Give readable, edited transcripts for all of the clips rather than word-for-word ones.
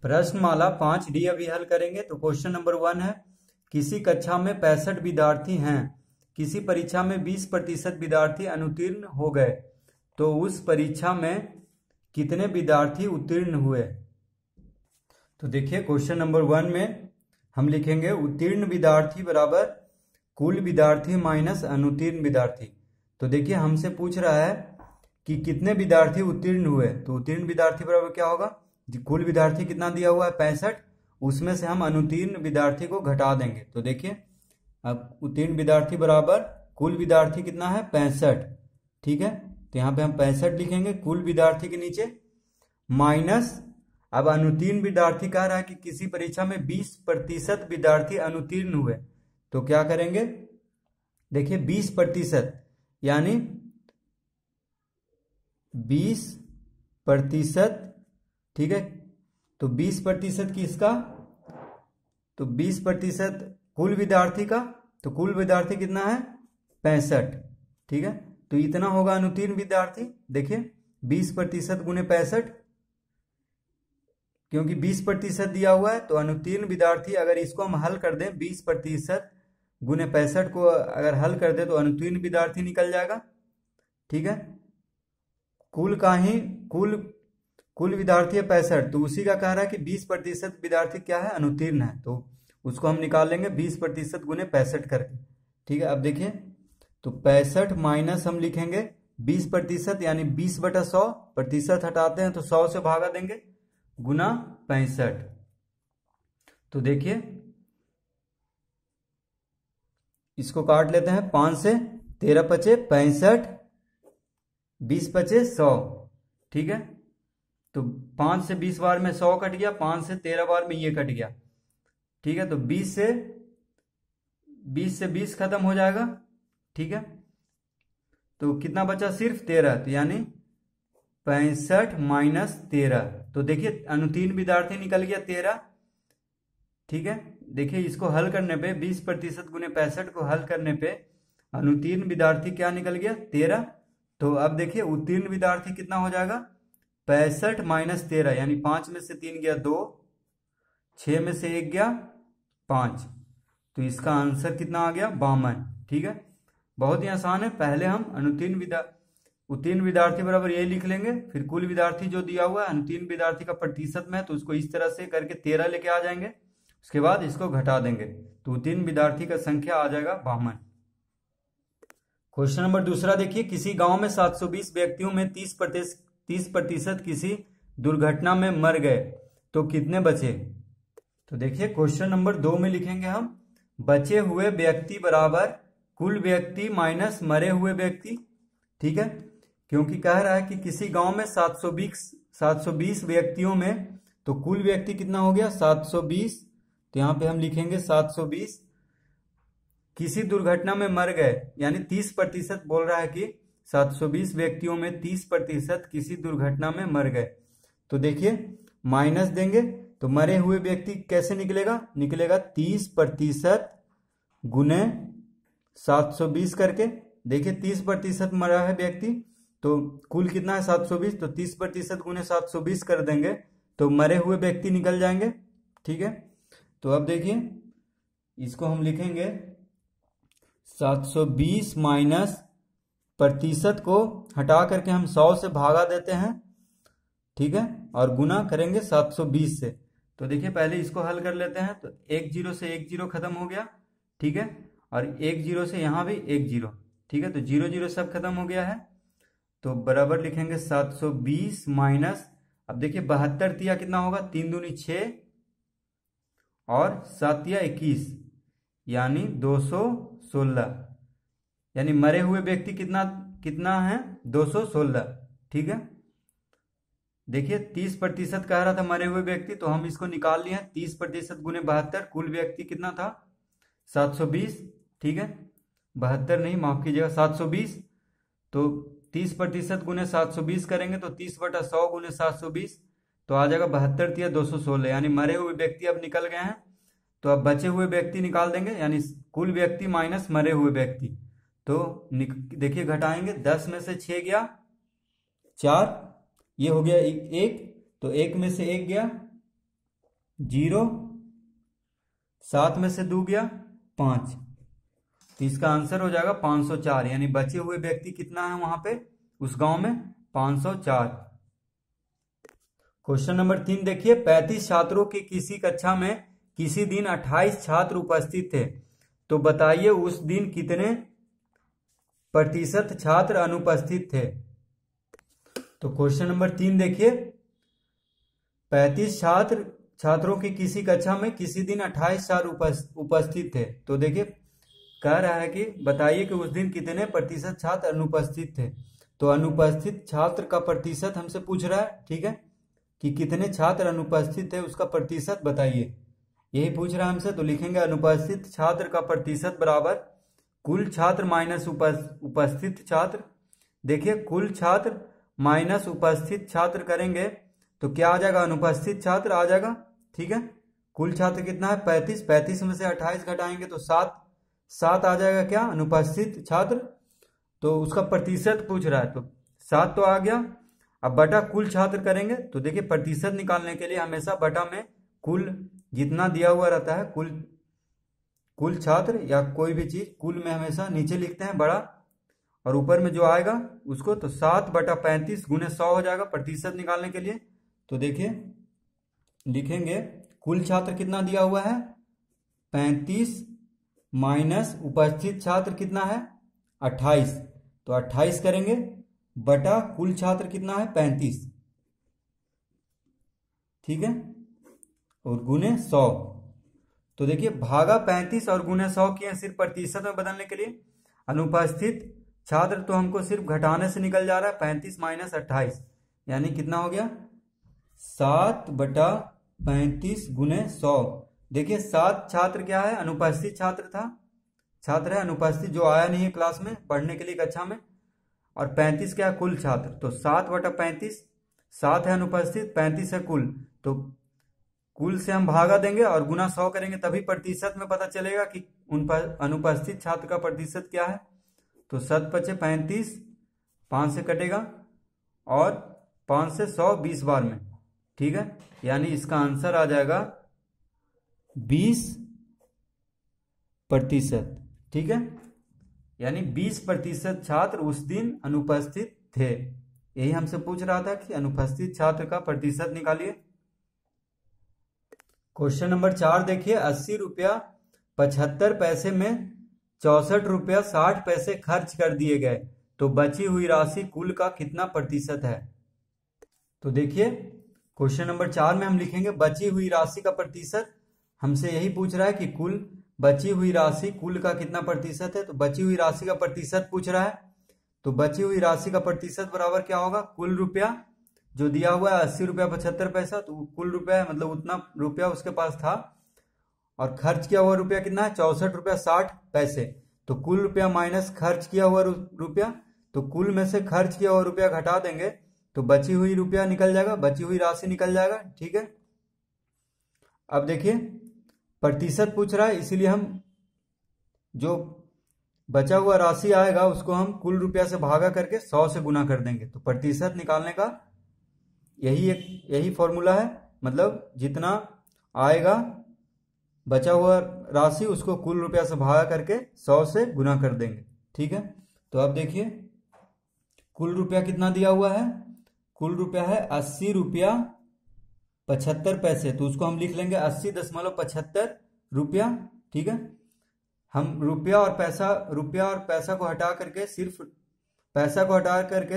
प्रश्नमाला 5D अभी हल करेंगे। तो क्वेश्चन नंबर 1 है, किसी कक्षा में 65 विद्यार्थी हैं, किसी परीक्षा में 20% विद्यार्थी अनुत्तीर्ण हो गए, तो उस परीक्षा में कितने विद्यार्थी उत्तीर्ण हुए। तो देखिए क्वेश्चन नंबर 1 में हम लिखेंगे उत्तीर्ण विद्यार्थी बराबर कुल विद्यार्थी माइनस अनुत्तीर्ण विद्यार्थी। तो देखिए हमसे पूछ रहा है कि कितने विद्यार्थी उत्तीर्ण हुए, तो उत्तीर्ण विद्यार्थी बराबर क्या होगा, कुल विद्यार्थी कितना दिया हुआ है 65, उसमें से हम अनुत्तीर्ण विद्यार्थी को घटा देंगे। तो देखिए अब उत्तीर्ण विद्यार्थी बराबर कुल विद्यार्थी कितना है 65, ठीक है। तो यहाँ पे हम 65 लिखेंगे कुल विद्यार्थी के नीचे, माइनस अब अनुत्तीर्ण विद्यार्थी कह रहा है कि किसी परीक्षा में 20% विद्यार्थी अनुत्तीर्ण हुए, तो क्या करेंगे, देखिए 20% यानी 20%, ठीक है। तो 20% किसका, तो 20% कुल विद्यार्थी का, तो कुल विद्यार्थी कितना है 65, ठीक है। तो इतना होगा अनुत्तीर्ण विद्यार्थी। देखिए 20% गुने 65, क्योंकि 20% दिया हुआ है, तो अनुत्तीर्ण विद्यार्थी अगर इसको हम हल कर दें 20% गुने 65 को अगर हल कर दे तो अनुत्तीर्ण विद्यार्थी निकल जाएगा, ठीक है। कुल का ही कुल विद्यार्थी है 65, तो उसी का कह रहा है कि 20% विद्यार्थी क्या है अनुत्तीर्ण है, तो उसको हम निकाल लेंगे 20% गुने 65 करके, ठीक है। अब देखिए तो 65 माइनस हम लिखेंगे 20% यानी 20/100, प्रतिशत हटाते हैं तो 100 से भागा देंगे, गुना 65। तो देखिए इसको काट लेते हैं, 5 से 13 पचे 65, 20 पचे 100, ठीक है। तो 5 से 20 बार में 100 कट गया, 5 से 13 बार में ये कट गया, ठीक है। तो 20 से 20 खत्म हो जाएगा, ठीक है। तो कितना बचा, सिर्फ 13, तो यानी 65 माइनस 13। तो देखिए अनुत्तीर्ण विद्यार्थी निकल गया 13, ठीक है। देखिए इसको हल करने पे 20% गुने 65 को हल करने पे अनुत्तीर्ण विद्यार्थी क्या निकल गया 13। तो अब देखिए उत्तीर्ण विद्यार्थी कितना हो जाएगा 65 माइनस 13, यानी 5 में से 3 गया 2, 6 में से 1 गया 5, तो इसका आंसर कितना आ गया 52, ठीक है। बहुत ही आसान है। पहले हम उत्तीर्ण विद्यार्थी बराबर यही लिख लेंगे, फिर कुल विद्यार्थी जो दिया हुआ है अनुत्तीर्ण विद्यार्थी का प्रतिशत में, तो उसको इस तरह से करके 13 लेके आ जाएंगे, उसके बाद इसको घटा देंगे, तो उत्तीर्ण विद्यार्थी का संख्या आ जाएगा 52। क्वेश्चन नंबर 2 देखिए, किसी गांव में 720 व्यक्तियों में 30% किसी दुर्घटना में मर गए, तो कितने बचे। तो देखिए क्वेश्चन नंबर 2 में लिखेंगे हम बचे हुए व्यक्ति बराबर कुल व्यक्ति माइनस मरे हुए व्यक्ति, ठीक है। क्योंकि कह रहा है कि किसी गांव में 720 व्यक्तियों में, तो कुल व्यक्ति कितना हो गया 720, तो यहां पे हम लिखेंगे 720 किसी दुर्घटना में मर गए, यानी 30% बोल रहा है कि 720 व्यक्तियों में 30% किसी दुर्घटना में मर गए। तो देखिए माइनस देंगे तो मरे हुए व्यक्ति कैसे निकलेगा, 30% गुने 720 करके। देखिए 30% मरा है व्यक्ति, तो कुल कितना है 720, तो 30% गुने 720 कर देंगे तो मरे हुए व्यक्ति निकल जाएंगे, ठीक है। तो अब देखिए इसको हम लिखेंगे 720 माइनस प्रतिशत को हटा करके हम 100 से भागा देते हैं, ठीक है, और गुना करेंगे 720 से। तो देखिए पहले इसको हल कर लेते हैं, तो 1 0 से 1 0 खत्म हो गया, ठीक है, और 1 0 से यहाँ भी 1 0, ठीक है। तो 0 0 सब खत्म हो गया है, तो बराबर लिखेंगे 720 माइनस, अब देखिए 72 तिया कितना होगा, 3 दूनी 6 और 7 तिया 21, यानी 216, यानी मरे हुए व्यक्ति कितना है 216, ठीक है। देखिए 30% कह रहा था मरे हुए व्यक्ति, तो हम इसको निकाल लिए 30% गुने 72, कुल व्यक्ति कितना था 720, ठीक है, 72 नहीं माफ कीजिएगा 720, तो 30% गुने 720 करेंगे तो 30/100 गुने 720, तो आ जाएगा 72 तिया 216, यानी मरे हुए व्यक्ति अब निकल गए हैं। तो अब बचे हुए व्यक्ति निकाल देंगे, यानी कुल व्यक्ति माइनस मरे हुए व्यक्ति, तो देखिए घटाएंगे, 10 में से 6 गया 4, ये हो गया 1, तो 1 में से 1 गया जीरो, 7 में से 2 गया 5, तो इसका आंसर हो जाएगा 504। यानी बचे हुए व्यक्ति कितना है वहां पे उस गांव में? 504। क्वेश्चन नंबर 3 देखिए, 35 छात्रों की किसी कक्षा में किसी दिन 28 छात्र उपस्थित थे, तो बताइए उस दिन कितने प्रतिशत छात्र अनुपस्थित थे। तो क्वेश्चन नंबर 3 देखिए, 35 छात्रों की किसी कक्षा में किसी दिन 28 छात्र उपस्थित थे, तो देखिए कह रहा है कि बताइए कि उस दिन कितने प्रतिशत छात्र अनुपस्थित थे। तो अनुपस्थित छात्र का प्रतिशत हमसे पूछ रहा है, ठीक है, कि कितने छात्र अनुपस्थित थे उसका प्रतिशत बताइए, यही पूछ रहा है हमसे। तो लिखेंगे अनुपस्थित छात्र का प्रतिशत बराबर कुल छात्र माइनस उपस्थित छात्र। देखिए कुल छात्र माइनस उपस्थित छात्र करेंगे तो क्या आ जाएगा? अनुपस्थित छात्र आ जाएगा, ठीक है। कुल छात्र कितना है? 35, 35 में से 28 घटाएंगे तो 7 आ जाएगा क्या? अनुपस्थित छात्र। तो उसका प्रतिशत पूछ रहा है, तो 7 तो आ गया। अब बटा कुल छात्र करेंगे, तो देखिए प्रतिशत निकालने के लिए हमेशा बटा में कुल जितना दिया हुआ रहता है, कुल छात्र या कोई भी चीज कुल में हमेशा नीचे लिखते हैं बड़ा, और ऊपर में जो आएगा उसको, तो 7/35 गुने 100 हो जाएगा प्रतिशत निकालने के लिए। तो देखिए लिखेंगे कुल छात्र कितना दिया हुआ है? 35 माइनस उपस्थित छात्र कितना है? 28, तो 28 करेंगे बटा कुल छात्र कितना है? 35, ठीक है, और गुने 100। तो देखिए भागा 35 और गुने 100 किए सिर्फ प्रतिशत में बदलने के लिए। अनुपस्थित छात्र तो हमको सिर्फ घटाने से निकल जा रहा है, 35 माइनस 28 यानी कितना हो गया? 7/35 गुने 100। देखिए 7 छात्र क्या है? अनुपस्थित छात्र है अनुपस्थित, जो आया नहीं है क्लास में पढ़ने के लिए कक्षा में। और 35 क्या है? कुल छात्र। तो 7/35, 7 है अनुपस्थित, 35 है कुल, तो कुल से हम भागा देंगे और गुना 100 करेंगे, तभी प्रतिशत में पता चलेगा कि उन पर अनुपस्थित छात्र का प्रतिशत क्या है। तो 7×5 = 35, 5 से कटेगा और 5 से 100 20 बार में, ठीक है, यानी इसका आंसर आ जाएगा 20%, ठीक है, यानी 20% छात्र उस दिन अनुपस्थित थे। यही हमसे पूछ रहा था कि अनुपस्थित छात्र का प्रतिशत निकालिए। क्वेश्चन नंबर 4 देखिए, 80 रुपया 75 पैसे में 64 रुपया 60 पैसे खर्च कर दिए गए, तो बची हुई राशि कुल का कितना प्रतिशत है। तो देखिए क्वेश्चन नंबर 4 में हम लिखेंगे बची हुई राशि का प्रतिशत। हमसे यही पूछ रहा है कि कुल बची हुई राशि कुल का कितना प्रतिशत है, तो बची हुई राशि का प्रतिशत पूछ रहा है। तो बची हुई राशि का प्रतिशत बराबर क्या होगा? कुल रुपया जो दिया हुआ है 80 रुपया 75 पैसा, तो कुल रुपया है, मतलब उतना रुपया उसके पास था, और खर्च किया हुआ रुपया कितना है? 64 रुपया 60 पैसे। तो कुल रुपया माइनस खर्च किया हुआ रुपया, तो कुल में से खर्च किया हुआ रुपया घटा देंगे तो बची हुई रुपया निकल जाएगा, बची हुई राशि निकल जाएगा, ठीक है। अब देखिए प्रतिशत पूछ रहा है, इसीलिए हम जो बचा हुआ राशि आएगा उसको हम कुल रुपया से भागा करके 100 से गुना कर देंगे। तो प्रतिशत निकालने का यही फॉर्मूला है, मतलब जितना आएगा बचा हुआ राशि उसको कुल रुपया से भागा करके 100 से गुना कर देंगे, ठीक है। तो अब देखिए कुल रुपया कितना दिया हुआ है? कुल रुपया है 80 रुपया 75 पैसे, तो उसको हम लिख लेंगे 80.75 रुपया, ठीक है। हम रुपया और पैसा को हटा करके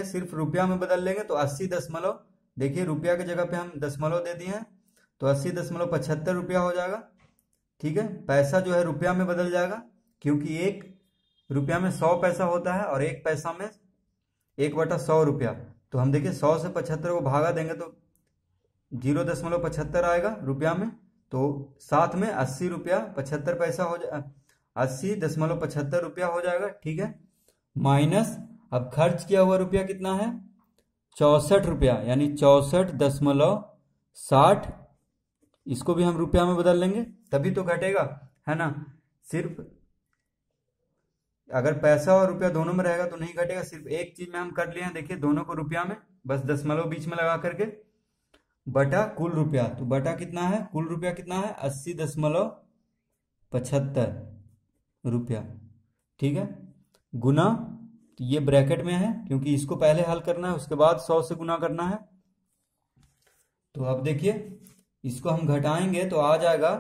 सिर्फ रुपया में बदल लेंगे, तो 80 देखिए रुपया की जगह पे हम दशमलव दे दिए हैं, तो 80.75 रुपया हो जाएगा, ठीक है। पैसा जो है रुपया में बदल जाएगा, क्योंकि 1 रुपया में 100 पैसा होता है और 1 पैसा में 1/100 रुपया। तो हम देखिए 100 से 75 को भागा देंगे तो 0.75 आएगा रुपया में, तो साथ में 80 रुपया 75 पैसा हो जाए 80.75 रुपया हो जाएगा, ठीक है। माइनस अब खर्च किया हुआ रुपया कितना है? 64 रुपया, यानी 64.60, इसको भी हम रुपया में बदल लेंगे तभी तो घटेगा, है ना। सिर्फ अगर पैसा और रुपया दोनों में रहेगा तो नहीं घटेगा, सिर्फ एक चीज में हम कर लिए हैं, देखिए दोनों को रुपया में, बस दशमलव बीच में लगा करके, बटा कुल रुपया, तो बटा कितना है, कुल रुपया कितना है 80.75 रुपया, ठीक है, गुना, तो ये ब्रैकेट में है क्योंकि इसको पहले हल करना है उसके बाद 100 से गुना करना है। तो अब देखिए इसको हम घटाएंगे तो आ जाएगा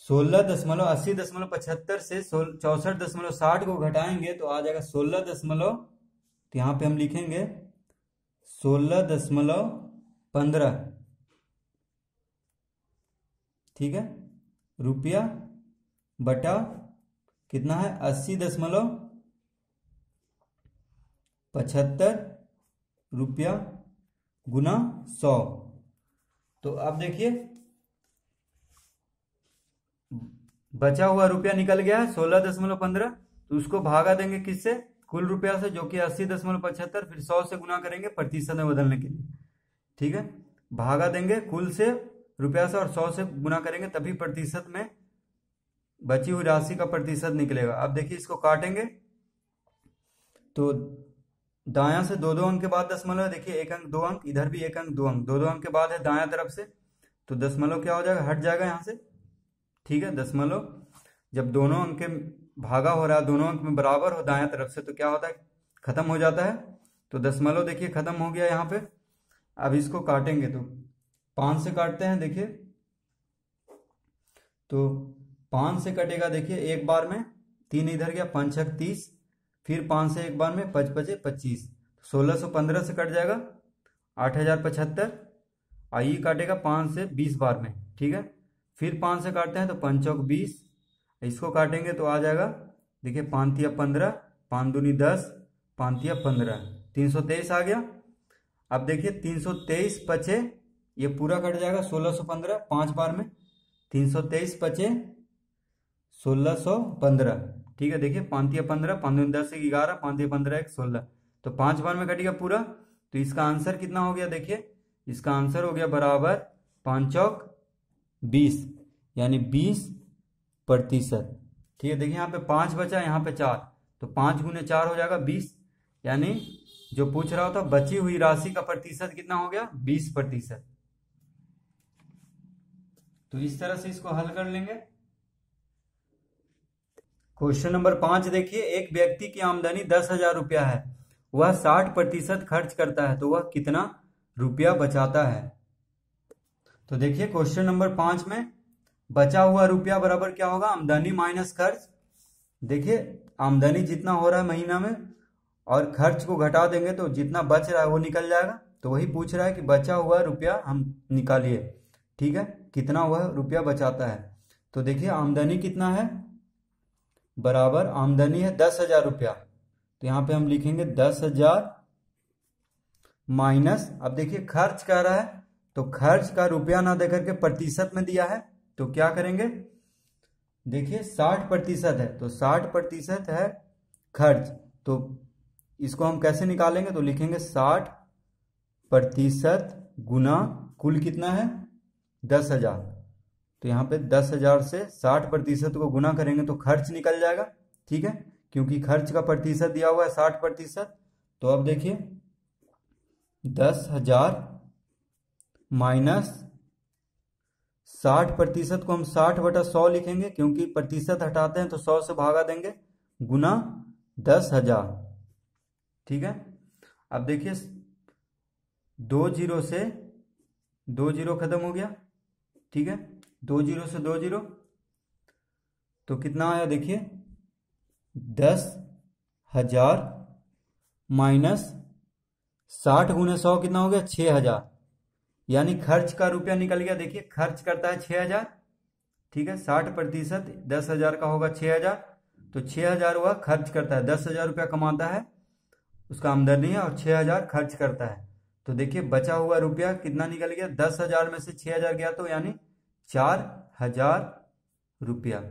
16.80.75 से 64.60 को घटाएंगे तो आ जाएगा 16 दशमलव, तो यहाँ पे हम लिखेंगे 16.15, ठीक है, रुपया बटा कितना है 80.75 रुपया गुना 100। तो अब देखिए बचा हुआ रुपया निकल गया है 16.15, तो उसको भागा देंगे किससे, कुल रुपया से, जो कि 80.75, फिर 100 से गुना करेंगे प्रतिशत में बदलने के लिए, ठीक है, भागा देंगे कुल से रुपया से और 100 से गुना करेंगे तभी प्रतिशत में बची हुई राशि का प्रतिशत निकलेगा। अब देखिए इसको काटेंगे तो दायां से दो अंक के बाद दशमलव, देखिए एक अंक दो अंक, इधर भी एक अंक दो अंक, दो अंक के बाद है दायां तरफ से, तो दशमलव क्या हो जाएगा, हट जाएगा यहाँ से, ठीक है, दशमलव जब दोनों अंक के भागा हो रहा है, दोनों अंक में बराबर हो दायां तरफ से, तो क्या होता है, खत्म हो जाता है, तो दशमलव देखिए खत्म हो गया यहाँ पे। अब इसको काटेंगे तो 5 से काटते हैं, देखिए तो 5 से कटेगा, देखिए एक बार में 3 इधर गया, 5 छक 30, फिर 5 से एक बार में 5 पचे 25, 1615 से कट जाएगा 8075, आई काटेगा 5 से 20 बार में, ठीक है, फिर 5 से काटते हैं तो 5 चौक 20, इसको काटेंगे तो आ जाएगा, देखिए 5 तिया 15, 5 दूनी 10, 5 तिया 15, 323 आ गया। अब देखिए 323 पचे, ये पूरा कट जाएगा 1615 5 बार में, 323 पचे 1615, ठीक है, देखिए 5 तिया 15, 5 दूनी 10 एक 11, 5 तिया 15 एक 16, तो 5 बार में कटेगा पूरा, तो इसका आंसर कितना हो गया, देखिए इसका आंसर हो गया बराबर 5 चौक 20, यानी 20%, ठीक है, देखिए यहाँ पे 5 बचा, यहाँ पे 4, तो 5 गुने 4 हो जाएगा 20, यानी जो पूछ रहा था बची हुई राशि का प्रतिशत कितना हो गया 20%। तो इस तरह से इसको हल कर लेंगे। क्वेश्चन नंबर 5 देखिए, एक व्यक्ति की आमदनी 10,000 रुपया है, वह 60% खर्च करता है, तो वह कितना रुपया बचाता है। तो देखिए क्वेश्चन नंबर 5 में बचा हुआ रुपया बराबर क्या होगा, आमदनी माइनस खर्च, देखिए आमदनी जितना हो रहा है महीना में और खर्च को घटा देंगे तो जितना बच रहा है वो निकल जाएगा, तो वही पूछ रहा है कि बचा हुआ रुपया हम निकालिए, ठीक है, कितना वह रुपया बचाता है। तो देखिए आमदनी कितना है, बराबर आमदनी है 10,000 रुपया, तो यहाँ पे हम लिखेंगे 10,000 माइनस, अब देखिए खर्च कह रहा है तो खर्च का रुपया ना देकर के प्रतिशत में दिया है, तो क्या करेंगे, देखिए 60% है, तो 60% है खर्च, तो इसको हम कैसे निकालेंगे, तो लिखेंगे 60% गुना कुल कितना है 10,000, तो यहाँ पे 10,000 से 60% को गुना करेंगे तो खर्च निकल जाएगा, ठीक है, क्योंकि खर्च का प्रतिशत दिया हुआ है 60%। तो अब देखिए 10,000 माइनस 60% को हम 60/100 लिखेंगे, क्योंकि प्रतिशत हटाते हैं तो 100 से भागा देंगे, गुना 10,000, ठीक है। अब देखिए 2 जीरो से 2 जीरो खत्म हो गया, ठीक है, 2 जीरो से 2 जीरो, तो कितना आया, देखिए 10,000 माइनस 60 गुने 100 कितना हो गया 6,000, यानी खर्च का रुपया निकल गया, देखिए खर्च करता है 6,000, ठीक है, 60% 10,000 का होगा 6,000, तो 6,000 वह खर्च करता है, 10,000 रुपया कमाता है, उसका आमदनी है, और 6,000 खर्च करता है, तो देखिए बचा हुआ रुपया कितना निकल गया, 10,000 में से 6,000 गया तो यानी 4,000 रुपया,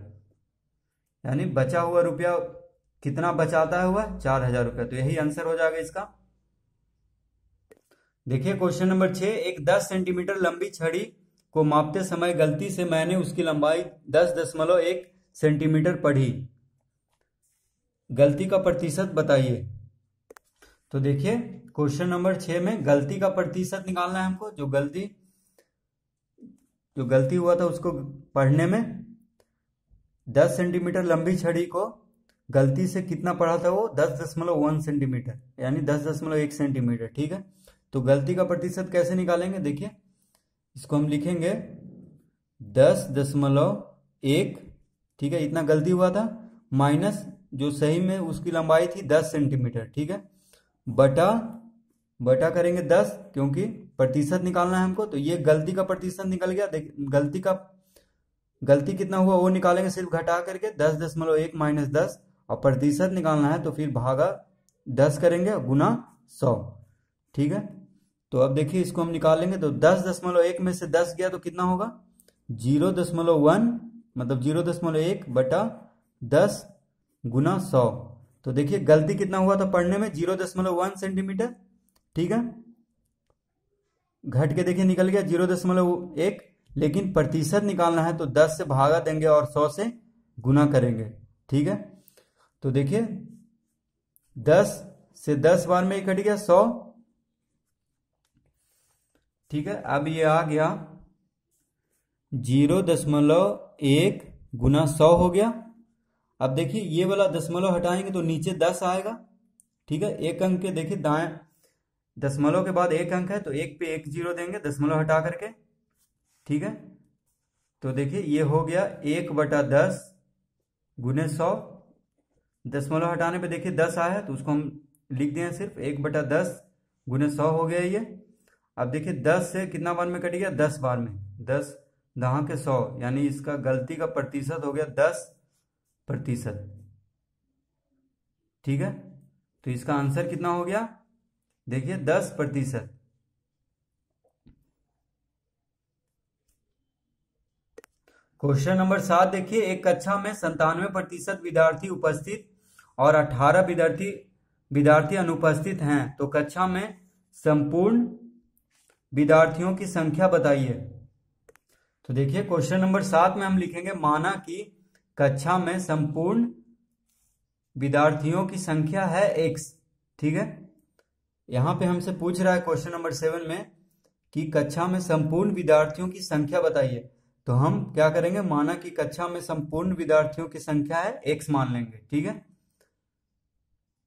यानी बचा हुआ रुपया कितना बचाता है वह 4,000 रुपया, तो यही आंसर हो जाएगा इसका। देखिए क्वेश्चन नंबर 6, एक 10 सेंटीमीटर लंबी छड़ी को मापते समय गलती से मैंने उसकी लंबाई 10.1 सेंटीमीटर पढ़ी, गलती का प्रतिशत बताइए। तो देखिए क्वेश्चन नंबर 6 में गलती का प्रतिशत निकालना है हमको। जो गलती हुआ था उसको पढ़ने में 10 सेंटीमीटर लंबी छड़ी को गलती से कितना पढ़ा था वो 10.1 सेंटीमीटर यानी 10.1 सेंटीमीटर। ठीक है, तो गलती का प्रतिशत कैसे निकालेंगे देखिए, इसको हम लिखेंगे 10.1, ठीक है, इतना गलती हुआ था, माइनस जो सही में उसकी लंबाई थी 10 सेंटीमीटर। ठीक है, बटा करेंगे 10 क्योंकि प्रतिशत निकालना है हमको। तो ये गलती का प्रतिशत निकल गया। गलती कितना हुआ वो निकालेंगे सिर्फ घटा करके 10.1 माइनस 10, और प्रतिशत निकालना है तो फिर भागा 10 करेंगे गुना 100। ठीक है, तो अब देखिए इसको हम निकालेंगे तो 10.1 में से 10 गया तो कितना होगा 0.1, मतलब 0.1 बटा 10 गुना 100। तो देखिए गलती कितना हुआ था पढ़ने में 0.1 सेंटीमीटर। ठीक है, घट के देखिए निकल गया 0.1, लेकिन प्रतिशत निकालना है तो 10 से भागा देंगे और 100 से गुना करेंगे। ठीक है, तो देखिए 10 से 10 बार में कट गया 100। ठीक है, अब ये आ गया 0.1 गुना 100 हो गया। अब देखिए ये वाला दशमलव हटाएंगे तो नीचे 10 आएगा। ठीक है, एक अंक के देखिए दाएं दशमलव के बाद एक अंक है तो एक पे एक जीरो देंगे दशमलव हटा करके। ठीक है, तो देखिए ये हो गया 1/10 गुने 100। दशमलव हटाने पे देखिए 10 आया तो उसको हम लिख दिए सिर्फ 1/10 गुने 100 हो गया ये। अब देखिए 10 से कितना बार में कट गया 10 बार में, 10 दहा के 100, यानी इसका गलती का प्रतिशत हो गया 10%। ठीक है, तो इसका आंसर कितना हो गया देखिए 10%। क्वेश्चन नंबर 7 देखिए, एक कक्षा में 97% विद्यार्थी उपस्थित और 18 विद्यार्थी अनुपस्थित हैं, तो कक्षा में संपूर्ण विद्यार्थियों की संख्या बताइए। तो देखिए क्वेश्चन नंबर 7 में हम लिखेंगे माना कि कक्षा में संपूर्ण विद्यार्थियों की संख्या है x। ठीक है, यहां पे हमसे पूछ रहा है क्वेश्चन नंबर 7 में कि कक्षा में संपूर्ण विद्यार्थियों की संख्या बताइए। तो हम क्या करेंगे, माना कि कक्षा में संपूर्ण विद्यार्थियों की संख्या है x मान लेंगे। ठीक है,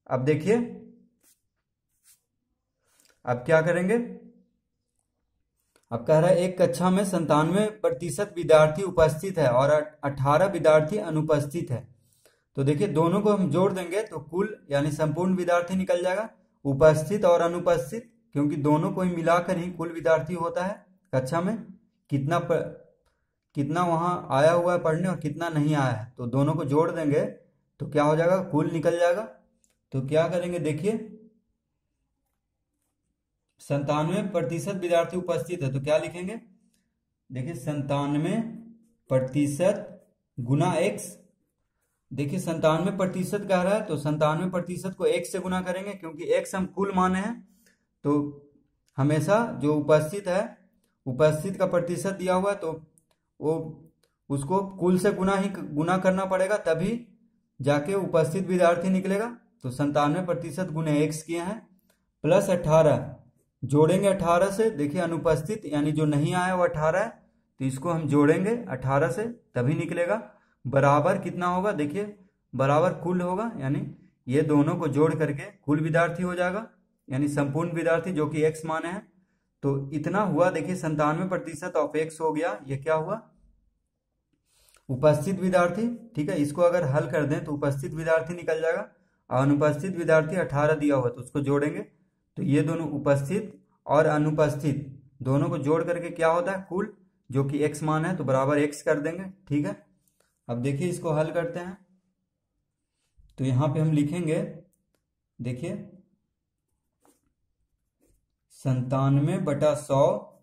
अब देखिए अब क्या करेंगे, अब कह रहा है एक कक्षा में 97% विद्यार्थी उपस्थित है और 18 विद्यार्थी अनुपस्थित है। तो देखिए दोनों को हम जोड़ देंगे तो कुल यानी संपूर्ण विद्यार्थी निकल जाएगा, उपस्थित और अनुपस्थित, क्योंकि दोनों को ही मिलाकर ही कुल विद्यार्थी होता है। कक्षा में कितना वहां आया हुआ है पढ़ने और कितना नहीं आया है, तो दोनों को जोड़ देंगे तो क्या हो जाएगा, कुल निकल जाएगा। तो क्या करेंगे देखिए 97% विद्यार्थी उपस्थित है तो क्या लिखेंगे, देखिए 97% गुना x। देखिए 97% कह रहा है तो 97% को x से गुना करेंगे, क्योंकि x हम कुल माने हैं। तो हमेशा जो उपस्थित है, उपस्थित का प्रतिशत दिया हुआ है तो वो उसको कुल से गुना करना पड़ेगा, तभी जाके उपस्थित विद्यार्थी निकलेगा। तो 97% गुने x किए हैं, प्लस 18 जोड़ेंगे 18 से। देखिए अनुपस्थित यानी जो नहीं आया वो 18 है, तो इसको हम जोड़ेंगे 18 से तभी निकलेगा। बराबर कितना होगा, देखिए बराबर कुल होगा, यानी ये दोनों को जोड़ करके कुल विद्यार्थी हो जाएगा, यानी संपूर्ण विद्यार्थी जो कि x माने हैं। तो इतना हुआ, देखिए 97% ऑफ x हो गया, ये क्या हुआ उपस्थित विद्यार्थी। ठीक है, इसको अगर हल कर दें तो उपस्थित विद्यार्थी निकल जाएगा, और अनुपस्थित विद्यार्थी 18 दिया हुआ तो उसको जोड़ेंगे तो ये दोनों उपस्थित और अनुपस्थित दोनों को जोड़ करके क्या होता है कुल, जो कि x मान है तो बराबर x कर देंगे। ठीक है, अब देखिए इसको हल करते हैं तो यहां पे हम लिखेंगे, देखिए 97/100,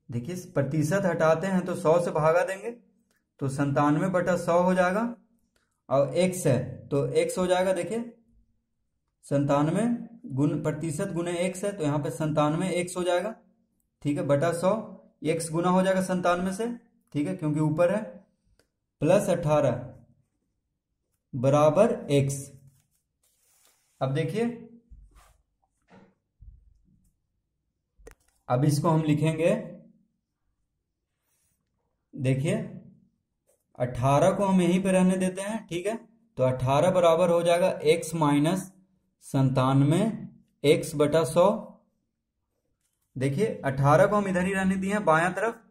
देखिए प्रतिशत हटाते हैं तो 100 से भागा देंगे तो 97/100 हो जाएगा, और x है तो x हो जाएगा, देखिए 97 प्रतिशत गुने x है तो यहाँ पे 97x हो जाएगा। ठीक है, बटा 100, x गुना हो जाएगा 97 से। ठीक है, क्योंकि ऊपर है, प्लस 18 बराबर x। अब देखिए अब इसको हम लिखेंगे, देखिए 18 को हम यहीं पे रहने देते हैं, ठीक है। तो 18 बराबर हो जाएगा x माइनस 97 x बटा 100। देखिए 18 को हम इधर ही रहने दिए हैं बायां तरफ,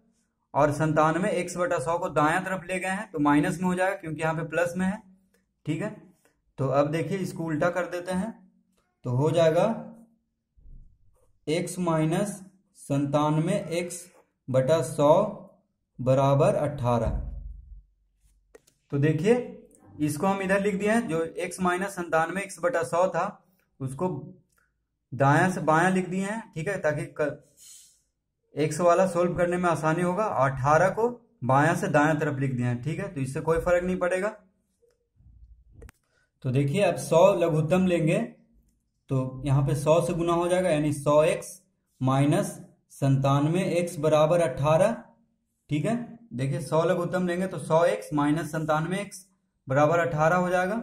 और 97 x बटा 100 को दायां तरफ ले गए हैं, तो माइनस में हो जाएगा क्योंकि यहाँ पे प्लस में है, ठीक है। तो अब देखिए इसको उल्टा कर देते हैं, तो हो जाएगा x माइनस 97 x बटा 100 बराबर 18। तो देखिए इसको हम इधर लिख दिए हैं, जो x माइनस 97 x बटा 100 था उसको दायां से बायां लिख दिए हैं, ठीक है, ताकि x वाला सोल्व करने में आसानी होगा। 18 को बायां से दायां तरफ लिख दिए हैं, ठीक है, तो इससे कोई फर्क नहीं पड़ेगा। तो देखिए अब 100 लघुत्तम लेंगे तो यहाँ पे 100 से गुना हो जाएगा, यानी 100x माइनस 97 x बराबर 18, ठीक है। देखिए 100 लघुत्तम लेंगे तो 100x माइनस 97 x बराबर 18 हो जाएगा।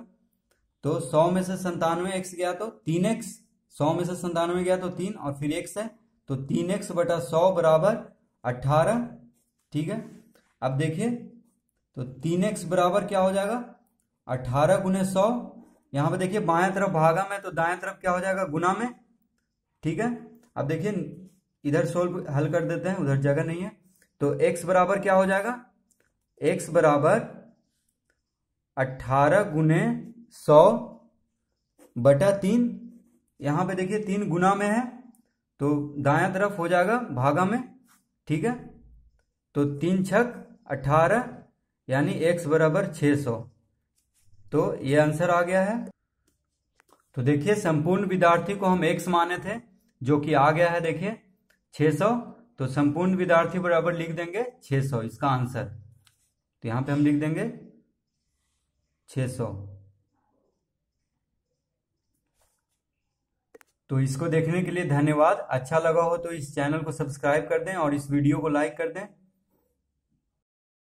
तो 100 में से 97 x गया तो 3x, 100 में से 97 गया तो 3 और फिर x है, तो 3x बटा 100 बराबर 18, ठीक है। अब देखिए तो 3x बराबर क्या हो जाएगा, 18 गुने 100। यहाँ पे देखिए बाएं तरफ भागा में, तो दाएं तरफ क्या हो जाएगा, गुना में, ठीक है। अब देखिए इधर सोल्व हल कर देते हैं, उधर जगह नहीं है, तो x बराबर क्या हो जाएगा, x बराबर 18 गुने 100 बटा 3। यहाँ पे देखिए 3 गुना में है, तो दायां तरफ हो जाएगा भागा में, ठीक है। तो 3 छक 18, यानी x बराबर 600। तो ये आंसर आ गया है। तो देखिए संपूर्ण विद्यार्थी को हम x माने थे, जो कि आ गया है, देखिए 600। तो संपूर्ण विद्यार्थी बराबर लिख देंगे 600 इसका आंसर। तो यहाँ पे हम लिख देंगे 600। तो इसको देखने के लिए धन्यवाद। अच्छा लगा हो तो इस चैनल को सब्सक्राइब कर दें और इस वीडियो को लाइक कर दें।